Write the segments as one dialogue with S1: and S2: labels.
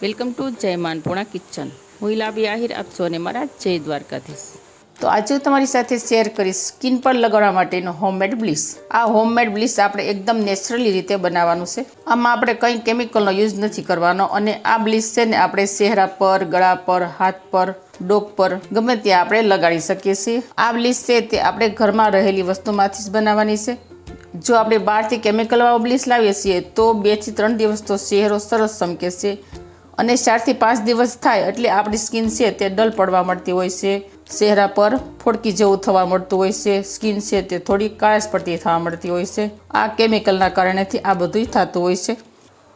S1: Welcome to જય માનપૂર્ણા kitchen. હું ઇલાબી આહિર આપ સૌને મારા જય દ્વારકાધીશ. તો આજે હું તમારી સાથે શેર કરીશ સ્કિન પર લગાડવા માટેનો હોમમેડ બ્લીચ. આ હોમમેડ બ્લીચ આપણે એકદમ નેચરલી રીતે બનાવવાનું છે. આમાં આપણે કંઈ કેમિકલનો યુઝ નથી કરવાનો અને આ બ્લીચ છે ને આપણે ચહેરા પર, ગળા પર, હાથ પર, ડોક પર ગમે ત્યાં આપણે લગાડી શકીએ છીએ. આ બ્લીચ છે તે આપણે ઘરમાં રહેલી વસ્તુમાંથી જ બનાવવાની છે. જો આપણે બહારથી કેમિકલવાળો બ્લીચ લાવીએ છીએ તો 2 થી 3 દિવસ તો ચહેરો સરસ ચમકે છે અને 4 થી 5 દિવસ થાય એટલે આપણી સ્કિન છે તે ડલ પડવા મળતી હોય છે, ચહેરા પર ફોડકી જેવું થવા મળતું હોય છે, સ્કિન છે તે થોડી કાળાશ પડતી થવા મળતી હોય છે. આ કેમિકલના કારણેથી આ બધું થતું હોય છે.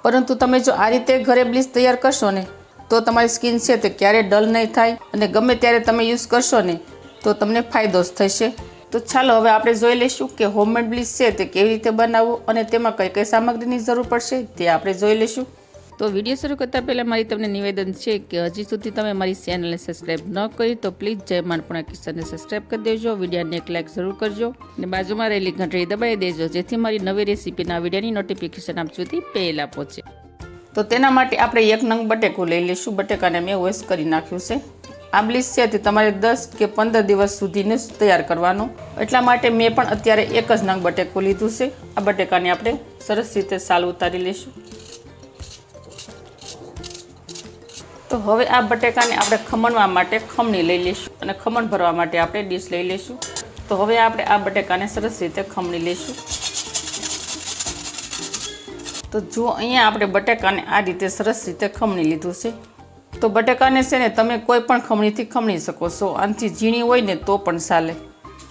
S1: પરંતુ તમે જો આ રીતે ઘરે બ્લીચ તૈયાર કરશો ને તો તમારી સ્કિન છે તે ક્યારેય ડલ નહીં થાય અને ગમે ત્યારે તમે યુઝ કરશો ને તો તમને ફાયદો જ થશે. તો ચાલો હવે આપણે જોઈ લઈશું કે હોમમેડ બ્લીચ છે તે કેવી રીતે બનાવવું અને તેમાં કઈ કઈ સામગ્રીની જરૂર પડશે તે આપણે જોઈ લઈશું. તો વિડીયો શરૂ કરતાં પહેલાં મારી તમને નિવેદન છે કે હજી સુધી તમે મારી ચેનલને સબસ્ક્રાઈબ ન કરી તો પ્લીઝ જય માનપૂર્ણા કિચનને સબસ્ક્રાઈબ કરી દેજો, વિડીયોને એક લાઇક જરૂર કરજો અને બાજુમાં રહેલી ઘંટડી દબાવી દેજો જેથી મારી નવી રેસીપીના વિડીયોની નોટિફિકેશન આપ સુધી પહેલાં પહોંચે. તો તેના માટે આપણે 1 નંગ બટેકું લઈ લઈશું. બટેકાને મેં વોશ કરી નાખ્યું છે. આ બ્લીચ છે તે તમારે 10 કે 15 દિવસ સુધીને તૈયાર કરવાનું. એટલા માટે મેં પણ અત્યારે 1 જ નંગ બટેકું લીધું છે. આ બટેકાને આપણે સરસ રીતે સાલ ઉતારી લઈશું. તો હવે આ બટેકાને આપણે ખમણવા માટે ખમણી લઈ લઈશું અને ખમણ ભરવા માટે આપણે ડીશ લઈ લઈશું. તો હવે આપણે આ બટેકાને સરસ રીતે ખમણી લઈશું. તો જો અહીંયા આપણે બટેકાને આ રીતે સરસ રીતે ખમણી લીધું છે. તો બટેકાને છે ને તમે કોઈ પણ ખમણીથી ખમણી શકો છો. આનાથી ઝીણી હોય ને તો પણ ચાલે.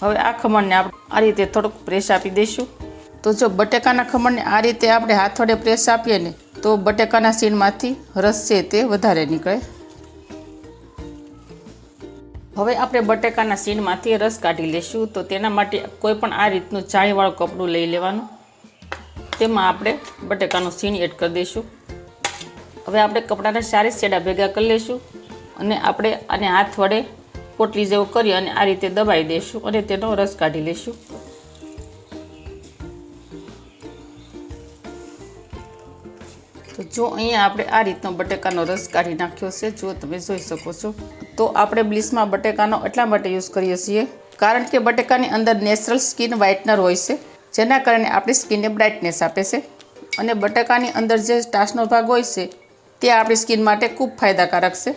S1: હવે આ ખમણને આપણે આ રીતે થોડુંક પ્રેસ આપી દઈશું. તો જો બટેકાના ખમણને આ રીતે આપણે હાથ વડે પ્રેસ આપીએ ને તો બટેકાના સીણમાંથી રસ છે તે વધારે નીકળે. હવે આપણે બટેકાના સીણમાંથી રસ કાઢી લઈશું. તો તેના માટે કોઈ પણ આ રીતનું ચાળીવાળું કપડું લઈ લેવાનું. તેમાં આપણે બટેકાનું સીણ એડ કરી દઈશું. હવે આપણે કપડાના સારી છેડા ભેગા કરી લઈશું અને આપણે આને હાથ વડે પોટલી જેવું કરી અને આ રીતે દબાવી દઈશું અને તેનો રસ કાઢી લઈશું. તો જો અહીંયા આપણે આ રીતનો બટેકાનો રસ કાઢી નાખ્યો છે, જો તમે જોઈ શકો છો. તો આપણે બ્લીચમાં બટેકાનો એટલા માટે યુઝ કરીએ છીએ કારણ કે બટેકાની અંદર નેચરલ સ્કિન વ્હાઇટનર હોય છે જેના કારણે આપણી સ્કિનને બ્રાઇટનેસ આપે છે અને બટેકાની અંદર જે સ્ટાર્ચનો ભાગ હોય છે તે આપણી સ્કિન માટે ખૂબ ફાયદાકારક છે.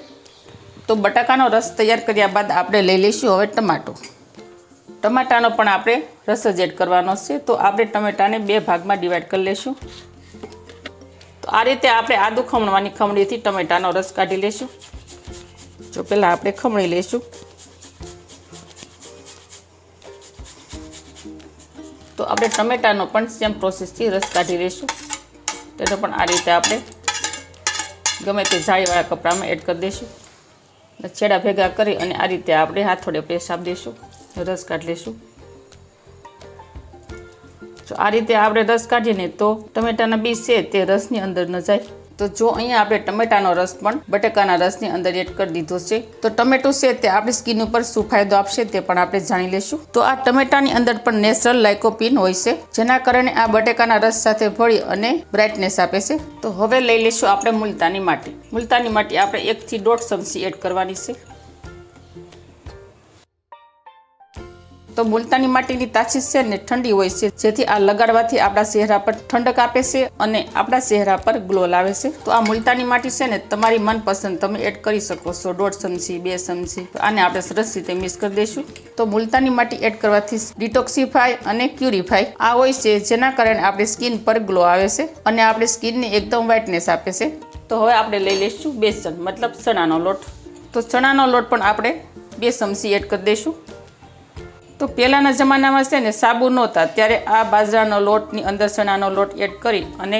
S1: તો બટાકાનો રસ તૈયાર કર્યા બાદ આપણે લઈ લઈશું હવે ટમાટો. ટમાટાનો પણ આપણે રસ જ એડ કરવાનો છે. તો આપણે ટમેટાને 2 ભાગમાં ડિવાઈડ કરી લઈશું. તો આ રીતે આપણે આદુ ખમણવાની ખમણીથી ટમેટાનો રસ કાઢી લઈશું. જો પહેલાં આપણે ખમણી લઈશું. તો આપણે ટમેટાનો પણ સેમ પ્રોસેસથી રસ કાઢી લઈશું. તેનો પણ આ રીતે આપણે ગમે તે જાળીવાળા કપડામાં એડ કરી દઈશું. છેડા ભેગા કરી અને આ રીતે આપણે હાથ વડે પ્રેસ આપી દઈશું. રસ કાઢી લઈશું. જો આ રીતે આપણે રસ કાઢીને તો ટમેટાના બીજ છે તે રસની અંદર ન જાય. તો જો અહીંયા આપણે ટમેટાનો રસ પણ બટેકાના રસની અંદર એડ કરી દીધો છે. તો ટમેટું છે તે આપણી સ્કિન ઉપર શું ફાયદો આપશે તે પણ આપણે જાણી લઈશું. તો આ ટમેટાની અંદર પણ નેચરલ લાઇકોપીન હોય છે જેના કારણે આ બટેકાના રસ સાથે ભળી અને બ્રાઇટનેસ આપે છે. તો હવે લઈ લઈશું આપણે મુલતાની માટી. મુલતાની માટી આપણે 1 થી 1.5 ચમચી એડ કરવાની છે. તો મુલતાની માટીની તાસીર છે ને ઠંડી હોય છે જેથી આ લગાડવાથી આપણા ચહેરા પર ઠંડક આપે છે અને આપણા ચહેરા પર ગ્લો લાવે છે. તો આ મુલતાની માટી છે ને તમારી મનપસંદ તમે એડ કરી શકો છો. 1.5 ચમચી 2 ચમચી. આને આપણે સરસ રીતે મિક્સ કરી દઈશું. તો મુલતાની માટી એડ કરવાથી ડિટોક્સિફાય અને પ્યુરિફાય આ હોય છે જેના કારણે આપણી સ્કિન પર ગ્લો આવે છે અને આપણી સ્કિનને એકદમ વ્હાઇટનેસ આપે છે. તો હવે આપણે લઈ લઈશું બેસન મતલબ ચણાનો લોટ. તો ચણાનો લોટ પણ આપણે 2 ચમચી એડ કરી દઈશું. તો પહેલાંના જમાનામાં છે ને સાબુ નહોતા ત્યારે આ બાજરાનો લોટની અંદર ચણાનો લોટ એડ કરી અને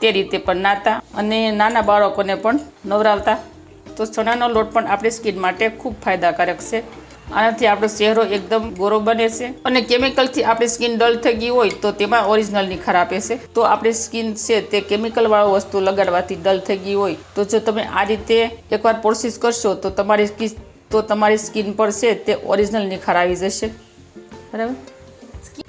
S1: તે રીતે પણ નાતા અને નાના બાળકોને પણ નવરાવતા. તો ચણાનો લોટ પણ આપણી સ્કિન માટે ખૂબ ફાયદાકારક છે. આનાથી આપણો ચહેરો એકદમ ગોરો બને છે અને કેમિકલથી આપણી સ્કિન ડલ થઈ ગઈ હોય તો તેમાં ઓરિજિનલ નિખાર આપે છે. તો આપણી સ્કિન છે તે કેમિકલવાળો વસ્તુ લગાડવાથી ડલ થઈ ગઈ હોય તો જો તમે આ રીતે એકવાર પ્રોસેસ કરશો તો તમારી સ્કિન પર છે તે ઓરિજિનલ નિખાર આવી જશે. બરાબર.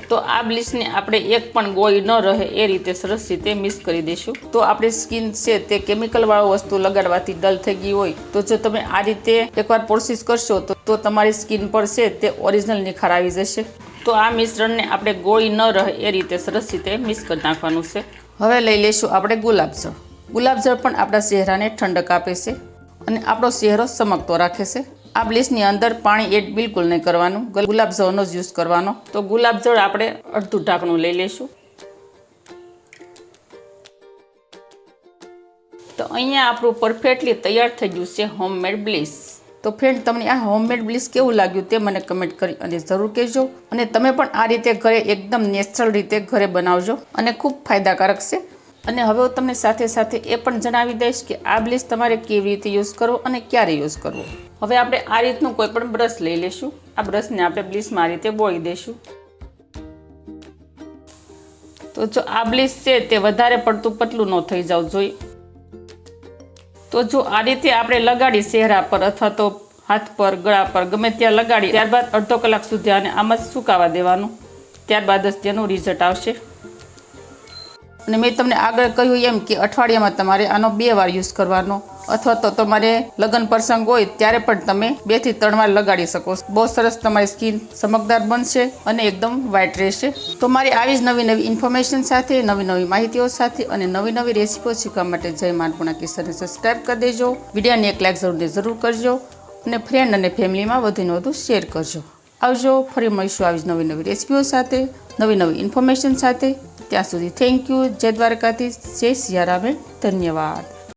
S1: તો આ બ્લીચને આપણે એક પણ ગોળી ન રહે એ રીતે સરસ રીતે મિક્સ કરી દઈશું. તો આપણી સ્કિન છે તે કેમિકલવાળું વસ્તુ લગાડવાથી ડલ થઈ ગઈ હોય તો જો તમે આ રીતે એકવાર પ્રોસેસ કરશો તો તમારી સ્કિન પર છે તે ઓરિજિનલ નિખાર આવી જશે. તો આ મિશ્રણને આપણે ગોળી ન રહે એ રીતે સરસ રીતે મિક્સ કરી નાખવાનું છે. હવે લઈ લઈશું આપણે ગુલાબજળ. ગુલાબજળ પણ આપણા ચહેરાને ઠંડક આપે છે અને આપણો ચહેરો ચમકતો રાખે છે. આ બ્લીચની અંદર પાણી એડ બિલકુલ નહીં કરવાનું, ગુલાબજળનો જ યુઝ કરવાનો. તો ગુલાબજળ આપણે અડધું ઢાંકણું લઈ લઈશું. તો અહીંયા આપણું પરફેક્ટલી તૈયાર થઈ ગયું છે હોમમેડ બ્લીચ. તો ફ્રેન્ડ, તમને આ હોમમેડ બ્લીચ કેવું લાગ્યું તે મને કમેન્ટ કરી અને જરૂર કહેજો. અને તમે પણ આ રીતે ઘરે એકદમ નેચરલ રીતે ઘરે બનાવજો અને ખૂબ ફાયદાકારક છે. અને હવે હું તમને સાથે સાથે એ પણ જણાવી દઈશ કે આ બ્લીચ તમારે કેવી રીતે યુઝ કરવો અને ક્યારે યુઝ કરવો. હવે આપણે આ રીતનું કોઈ પણ બ્રશ લઈ લઈશું. આ બ્રશને આપણે બ્લીચમાં આ રીતે બોળી દઈશું. તો જો આ બ્લીચ છે તે વધારે પડતું પતલું ન થઈ જવું જોઈએ. તો જો આ રીતે આપણે લગાડી ચહેરા પર અથવા તો હાથ પર, ગળા પર, ગમે ત્યાં લગાડી ત્યારબાદ અડધો કલાક સુધી આને આમ જ સુકાવા દેવાનું. ત્યારબાદ જ તેનું રિઝલ્ટ આવશે. અને મેં તમને આગળ કહ્યું એમ કે અઠવાડિયામાં તમારે આનો 2 વાર યુઝ કરવાનો, અથવા તો તમારે લગ્ન પ્રસંગ હોય ત્યારે પણ તમે 2 થી 3 વાર લગાડી શકો. બહુ સરસ તમારી સ્કિન ચમકદાર બનશે અને એકદમ વ્હાઇટ રહેશે. તો મારી આવી જ નવી ઇન્ફોર્મેશન સાથે, નવી માહિતીઓ સાથે અને નવી રેસીપીઓ શીખવા માટે જય માં અન્નપૂર્ણા કિચનને સબસ્ક્રાઈબ કરી દેજો. વિડીયોને એક લાઈક જરૂર કરજો અને ફ્રેન્ડ અને ફેમિલીમાં વધુને વધુ શેર કરજો. આવજો, ફરી મળીશું આવી જ નવી રેસીપીઓ સાથે, નવી ઇન્ફોર્મેશન સાથે. ત્યાં સુધી થેન્ક યુ. જય દ્વારકાધીશ, જય સિયારામ, ધન્યવાદ.